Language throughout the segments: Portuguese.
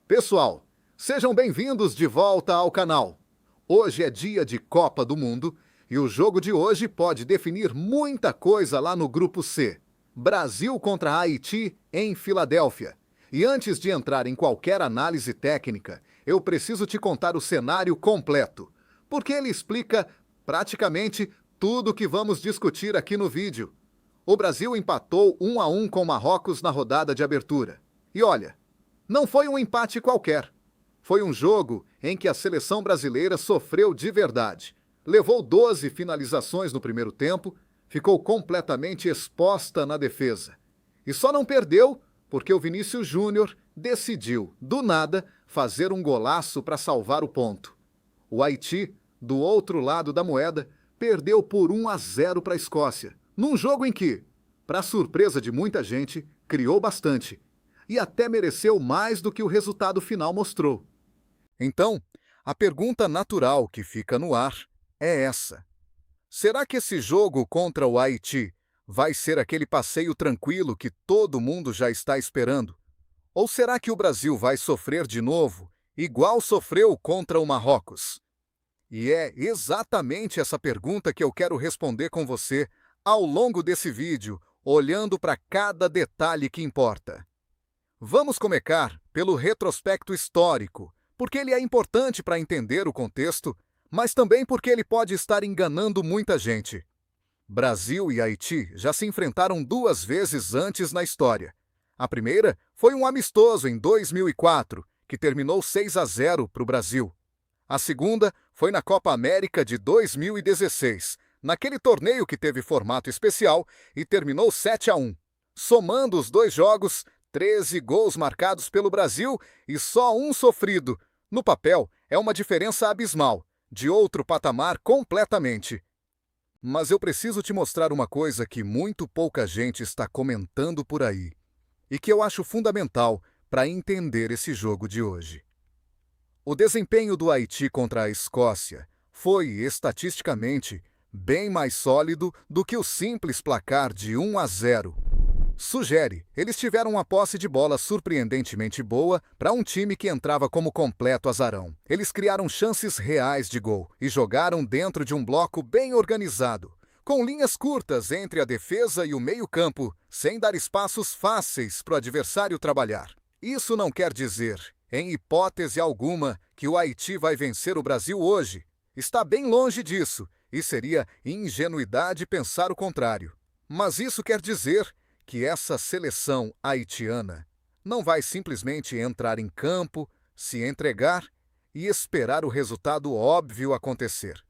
Pessoal, sejam bem-vindos de volta ao canal. Hoje é dia de Copa do Mundo e o jogo de hoje pode definir muita coisa lá no Grupo C. Brasil contra Haiti em Filadélfia. E antes de entrar em qualquer análise técnica, eu preciso te contar o cenário completo, porque ele explica praticamente tudo o que vamos discutir aqui no vídeo. O Brasil empatou 1-1 com Marrocos na rodada de abertura. E olha, não foi um empate qualquer. Foi um jogo em que a seleção brasileira sofreu de verdade. Levou 12 finalizações no primeiro tempo, ficou completamente exposta na defesa. E só não perdeu porque o Vinícius Júnior decidiu, do nada, fazer um golaço para salvar o ponto. O Haiti, do outro lado da moeda, perdeu por 1-0 para a Escócia, num jogo em que, para surpresa de muita gente, criou bastante e até mereceu mais do que o resultado final mostrou. Então, a pergunta natural que fica no ar é essa: será que esse jogo contra o Haiti vai ser aquele passeio tranquilo que todo mundo já está esperando? Ou será que o Brasil vai sofrer de novo, igual sofreu contra o Marrocos? E é exatamente essa pergunta que eu quero responder com você ao longo desse vídeo, olhando para cada detalhe que importa. Vamos começar pelo retrospecto histórico, porque ele é importante para entender o contexto, mas também porque ele pode estar enganando muita gente. Brasil e Haiti já se enfrentaram 2 vezes antes na história. A primeira foi um amistoso em 2004, que terminou 6-0 para o Brasil. A segunda foi na Copa América de 2016, naquele torneio que teve formato especial e terminou 7-1. Somando os 2 jogos, 13 gols marcados pelo Brasil e só um sofrido. No papel, é uma diferença abismal, de outro patamar completamente. Mas eu preciso te mostrar uma coisa que muito pouca gente está comentando por aí, e que eu acho fundamental para entender esse jogo de hoje. O desempenho do Haiti contra a Escócia foi, estatisticamente, bem mais sólido do que o simples placar de 1-0. Sugere, eles tiveram uma posse de bola surpreendentemente boa para um time que entrava como completo azarão. Eles criaram chances reais de gol e jogaram dentro de um bloco bem organizado, com linhas curtas entre a defesa e o meio-campo, sem dar espaços fáceis para o adversário trabalhar. Isso não quer dizer, em hipótese alguma, que o Haiti vai vencer o Brasil hoje. Está bem longe disso, e seria ingenuidade pensar o contrário. Mas isso quer dizer que essa seleção haitiana não vai simplesmente entrar em campo, se entregar e esperar o resultado óbvio acontecer.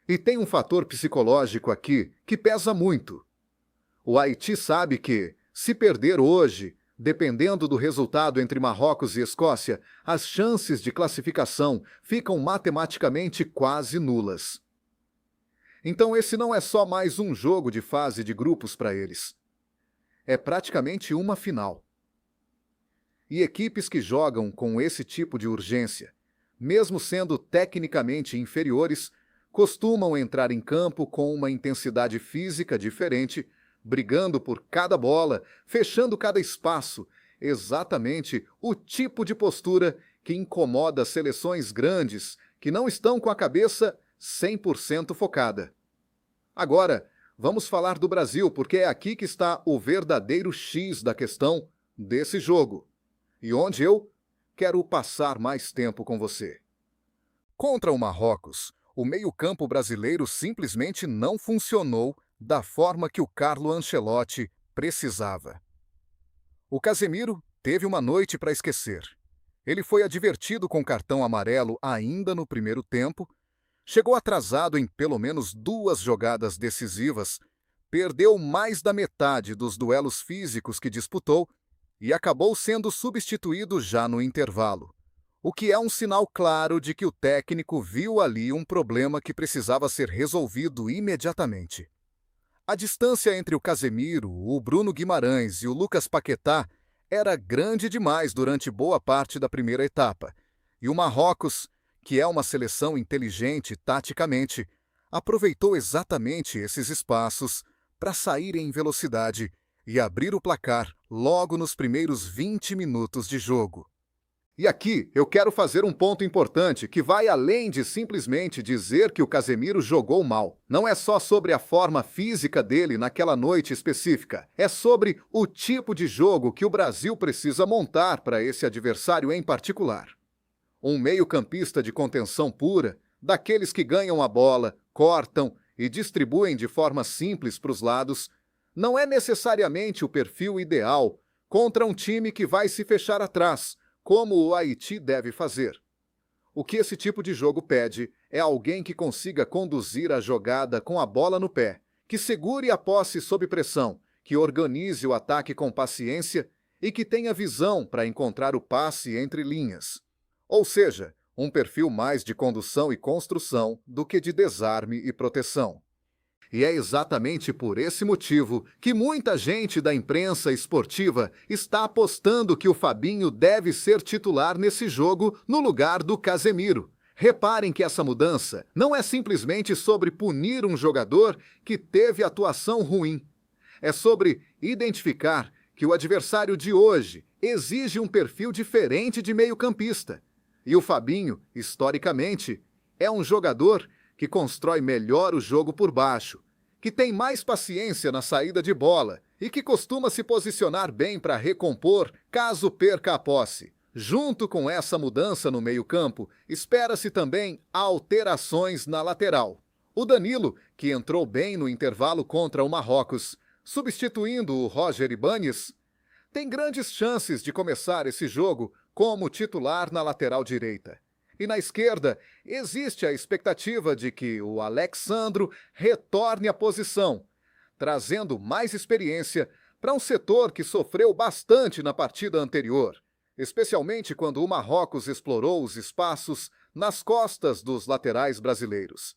E tem um fator psicológico aqui que pesa muito. O Haiti sabe que, se perder hoje, dependendo do resultado entre Marrocos e Escócia, as chances de classificação ficam matematicamente quase nulas. Então esse não é só mais um jogo de fase de grupos para eles. É praticamente uma final. E equipes que jogam com esse tipo de urgência, mesmo sendo tecnicamente inferiores, costumam entrar em campo com uma intensidade física diferente, brigando por cada bola, fechando cada espaço, exatamente o tipo de postura que incomoda seleções grandes que não estão com a cabeça 100% focada. Agora, vamos falar do Brasil, porque é aqui que está o verdadeiro X da questão desse jogo, e onde eu quero passar mais tempo com você. Contra o Marrocos, o meio-campo brasileiro simplesmente não funcionou da forma que o Carlo Ancelotti precisava. O Casemiro teve uma noite para esquecer. Ele foi advertido com cartão amarelo ainda no primeiro tempo, chegou atrasado em pelo menos 2 jogadas decisivas, perdeu mais da metade dos duelos físicos que disputou e acabou sendo substituído já no intervalo, o que é um sinal claro de que o técnico viu ali um problema que precisava ser resolvido imediatamente. A distância entre o Casemiro, o Bruno Guimarães e o Lucas Paquetá era grande demais durante boa parte da primeira etapa, e o Marrocos, que é uma seleção inteligente taticamente, aproveitou exatamente esses espaços para sair em velocidade e abrir o placar logo nos primeiros 20 minutos de jogo. E aqui eu quero fazer um ponto importante que vai além de simplesmente dizer que o Casemiro jogou mal. Não é só sobre a forma física dele naquela noite específica. É sobre o tipo de jogo que o Brasil precisa montar para esse adversário em particular. Um meio-campista de contenção pura, daqueles que ganham a bola, cortam e distribuem de forma simples para os lados, não é necessariamente o perfil ideal contra um time que vai se fechar atrás, como o Haiti deve fazer. O que esse tipo de jogo pede é alguém que consiga conduzir a jogada com a bola no pé, que segure a posse sob pressão, que organize o ataque com paciência e que tenha visão para encontrar o passe entre linhas. Ou seja, um perfil mais de condução e construção do que de desarme e proteção. E é exatamente por esse motivo que muita gente da imprensa esportiva está apostando que o Fabinho deve ser titular nesse jogo no lugar do Casemiro. Reparem que essa mudança não é simplesmente sobre punir um jogador que teve atuação ruim. É sobre identificar que o adversário de hoje exige um perfil diferente de meio-campista. E o Fabinho, historicamente, é um jogador que constrói melhor o jogo por baixo, que tem mais paciência na saída de bola e que costuma se posicionar bem para recompor caso perca a posse. Junto com essa mudança no meio-campo, espera-se também alterações na lateral. O Danilo, que entrou bem no intervalo contra o Marrocos, substituindo o Roger Ibañez, tem grandes chances de começar esse jogo como titular na lateral direita. E na esquerda, existe a expectativa de que o Alex Sandro retorne à posição, trazendo mais experiência para um setor que sofreu bastante na partida anterior, especialmente quando o Marrocos explorou os espaços nas costas dos laterais brasileiros.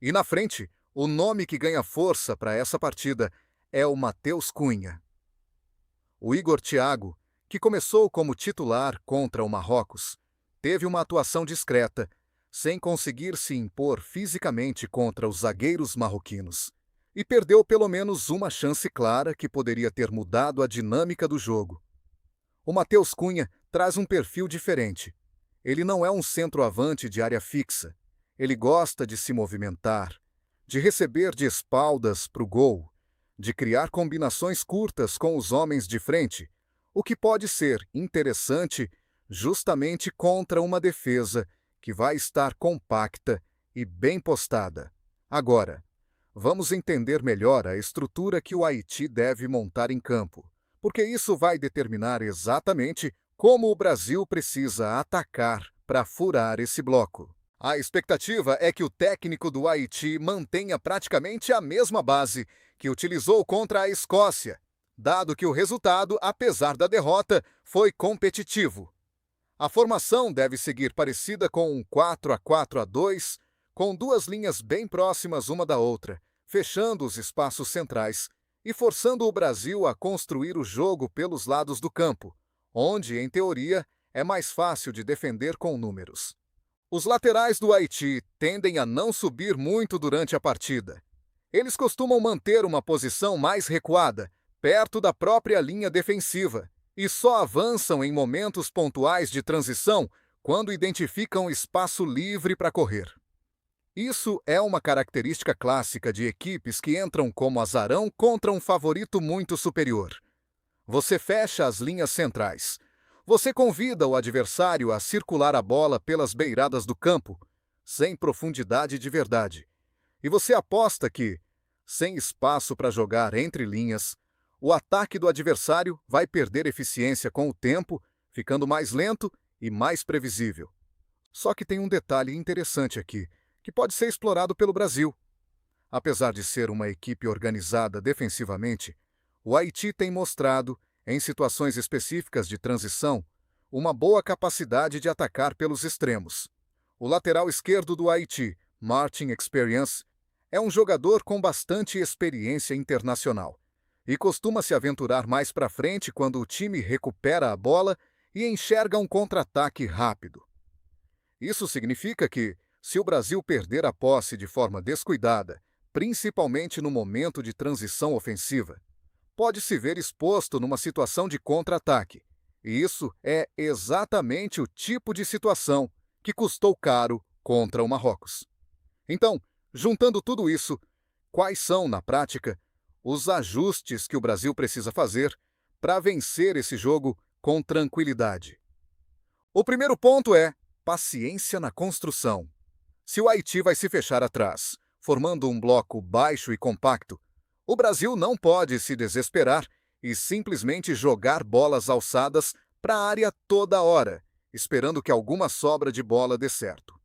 E na frente, o nome que ganha força para essa partida é o Matheus Cunha. O Igor Thiago, que começou como titular contra o Marrocos, teve uma atuação discreta, sem conseguir se impor fisicamente contra os zagueiros marroquinos, e perdeu pelo menos uma chance clara que poderia ter mudado a dinâmica do jogo. O Matheus Cunha traz um perfil diferente. Ele não é um centroavante de área fixa. Ele gosta de se movimentar, de receber de espaldas para o gol, de criar combinações curtas com os homens de frente, o que pode ser interessante justamente contra uma defesa que vai estar compacta e bem postada. Agora, vamos entender melhor a estrutura que o Haiti deve montar em campo, porque isso vai determinar exatamente como o Brasil precisa atacar para furar esse bloco. A expectativa é que o técnico do Haiti mantenha praticamente a mesma base que utilizou contra a Escócia, dado que o resultado, apesar da derrota, foi competitivo. A formação deve seguir parecida com um 4-4-2, com duas linhas bem próximas uma da outra, fechando os espaços centrais e forçando o Brasil a construir o jogo pelos lados do campo, onde, em teoria, é mais fácil de defender com números. Os laterais do Haiti tendem a não subir muito durante a partida. Eles costumam manter uma posição mais recuada, perto da própria linha defensiva, e só avançam em momentos pontuais de transição quando identificam espaço livre para correr. Isso é uma característica clássica de equipes que entram como azarão contra um favorito muito superior. Você fecha as linhas centrais. Você convida o adversário a circular a bola pelas beiradas do campo, sem profundidade de verdade. E você aposta que, sem espaço para jogar entre linhas, o ataque do adversário vai perder eficiência com o tempo, ficando mais lento e mais previsível. Só que tem um detalhe interessante aqui, que pode ser explorado pelo Brasil. Apesar de ser uma equipe organizada defensivamente, o Haiti tem mostrado, em situações específicas de transição, uma boa capacidade de atacar pelos extremos. O lateral esquerdo do Haiti, Martin Experience, é um jogador com bastante experiência internacional e costuma se aventurar mais para frente quando o time recupera a bola e enxerga um contra-ataque rápido. Isso significa que, se o Brasil perder a posse de forma descuidada, principalmente no momento de transição ofensiva, pode se ver exposto numa situação de contra-ataque, E isso é exatamente o tipo de situação que custou caro contra o Marrocos. Então, juntando tudo isso, quais são, na prática, os ajustes que o Brasil precisa fazer para vencer esse jogo com tranquilidade? O primeiro ponto é paciência na construção. Se o Haiti vai se fechar atrás, formando um bloco baixo e compacto, o Brasil não pode se desesperar e simplesmente jogar bolas alçadas para a área toda hora, esperando que alguma sobra de bola dê certo.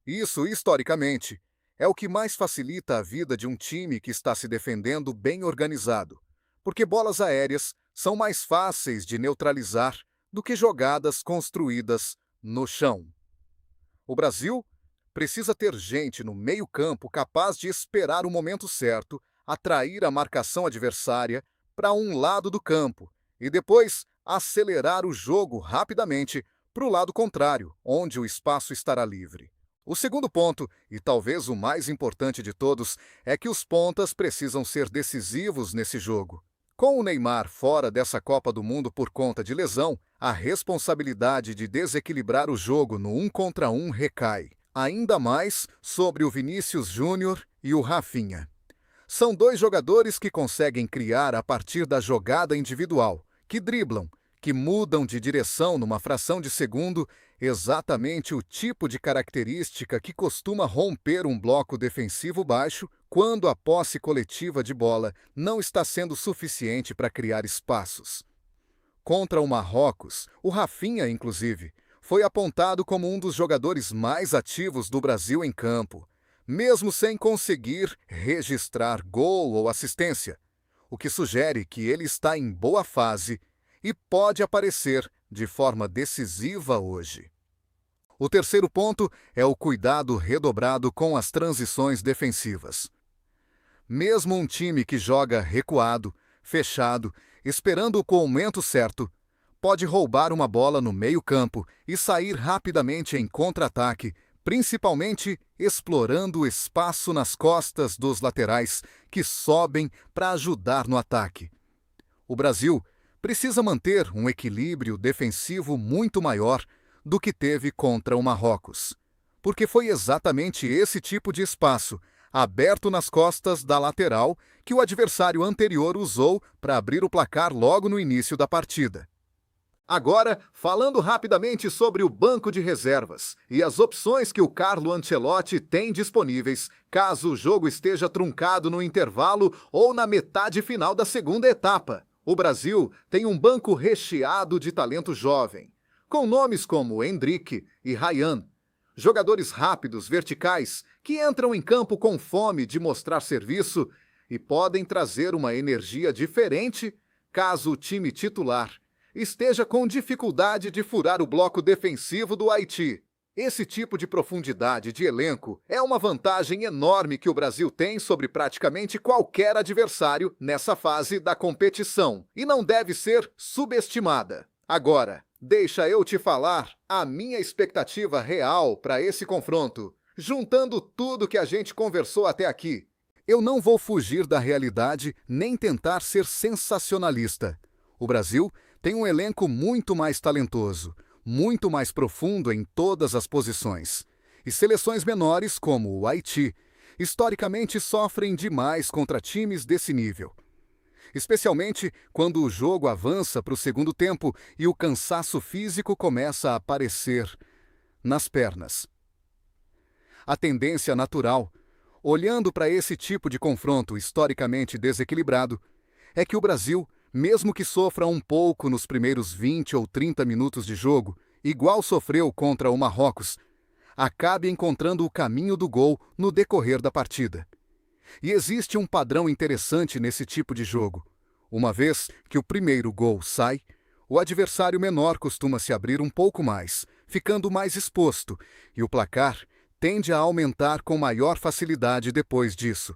Isso, historicamente, é o que mais facilita a vida de um time que está se defendendo bem organizado, porque bolas aéreas são mais fáceis de neutralizar do que jogadas construídas no chão. O Brasil precisa ter gente no meio-campo capaz de esperar o momento certo, atrair a marcação adversária para um lado do campo e depois acelerar o jogo rapidamente para o lado contrário, onde o espaço estará livre. O segundo ponto, e talvez o mais importante de todos, é que os pontas precisam ser decisivos nesse jogo. Com o Neymar fora dessa Copa do Mundo por conta de lesão, a responsabilidade de desequilibrar o jogo no 1 contra 1 recai, ainda mais sobre o Vinícius Júnior e o Rafinha. São dois jogadores que conseguem criar a partir da jogada individual, que driblam, que mudam de direção numa fração de segundo, exatamente o tipo de característica que costuma romper um bloco defensivo baixo quando a posse coletiva de bola não está sendo suficiente para criar espaços. Contra o Marrocos, o Rafinha, inclusive, foi apontado como um dos jogadores mais ativos do Brasil em campo, mesmo sem conseguir registrar gol ou assistência, o que sugere que ele está em boa fase e pode aparecer de forma decisiva hoje. O terceiro ponto é o cuidado redobrado com as transições defensivas. Mesmo um time que joga recuado, fechado, esperando o momento certo, pode roubar uma bola no meio-campo e sair rapidamente em contra-ataque, principalmente explorando o espaço nas costas dos laterais que sobem para ajudar no ataque. O Brasil precisa manter um equilíbrio defensivo muito maior do que teve contra o Marrocos, porque foi exatamente esse tipo de espaço, aberto nas costas da lateral, que o adversário anterior usou para abrir o placar logo no início da partida. Agora, falando rapidamente sobre o banco de reservas e as opções que o Carlo Ancelotti tem disponíveis caso o jogo esteja truncado no intervalo ou na metade final da segunda etapa. O Brasil tem um banco recheado de talento jovem, com nomes como Endrick e Ryan, jogadores rápidos, verticais, que entram em campo com fome de mostrar serviço e podem trazer uma energia diferente caso o time titular esteja com dificuldade de furar o bloco defensivo do Haiti. Esse tipo de profundidade de elenco é uma vantagem enorme que o Brasil tem sobre praticamente qualquer adversário nessa fase da competição e não deve ser subestimada. Agora, deixa eu te falar a minha expectativa real para esse confronto, juntando tudo que a gente conversou até aqui. Eu não vou fugir da realidade nem tentar ser sensacionalista. O Brasil tem um elenco muito mais talentoso, muito mais profundo em todas as posições. E seleções menores, como o Haiti, historicamente sofrem demais contra times desse nível. Especialmente quando o jogo avança para o segundo tempo e o cansaço físico começa a aparecer nas pernas. A tendência natural, olhando para esse tipo de confronto historicamente desequilibrado, é que o Brasil, mesmo que sofra um pouco nos primeiros 20 ou 30 minutos de jogo, igual sofreu contra o Marrocos, acabe encontrando o caminho do gol no decorrer da partida. E existe um padrão interessante nesse tipo de jogo. Uma vez que o primeiro gol sai, o adversário menor costuma se abrir um pouco mais, ficando mais exposto, e o placar tende a aumentar com maior facilidade depois disso.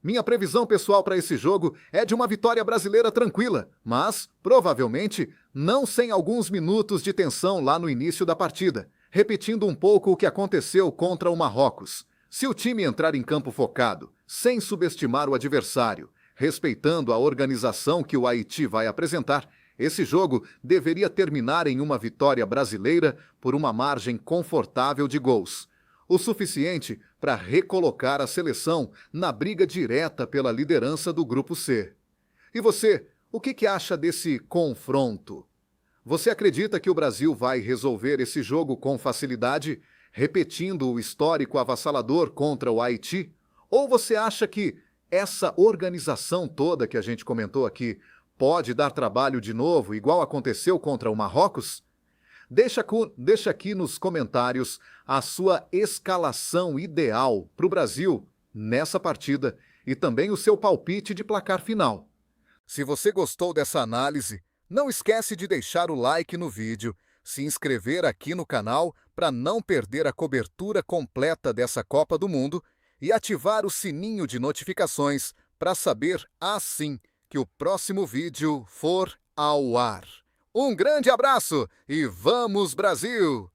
Minha previsão pessoal para esse jogo é de uma vitória brasileira tranquila, mas, provavelmente, não sem alguns minutos de tensão lá no início da partida, repetindo um pouco o que aconteceu contra o Marrocos. Se o time entrar em campo focado, sem subestimar o adversário, respeitando a organização que o Haiti vai apresentar, Esse jogo deveria terminar em uma vitória brasileira por uma margem confortável de gols, o suficiente para recolocar a seleção na briga direta pela liderança do Grupo C. E você, o que acha desse confronto? Você acredita que o Brasil vai resolver esse jogo com facilidade, repetindo o histórico avassalador contra o Haiti? Ou você acha que essa organização toda que a gente comentou aqui pode dar trabalho de novo, igual aconteceu contra o Marrocos? Deixa aqui nos comentários a sua escalação ideal para o Brasil nessa partida e também o seu palpite de placar final. Se você gostou dessa análise, não esquece de deixar o like no vídeo, se inscrever aqui no canal para não perder a cobertura completa dessa Copa do Mundo e ativar o sininho de notificações para saber assim que o próximo vídeo for ao ar. Um grande abraço e vamos Brasil!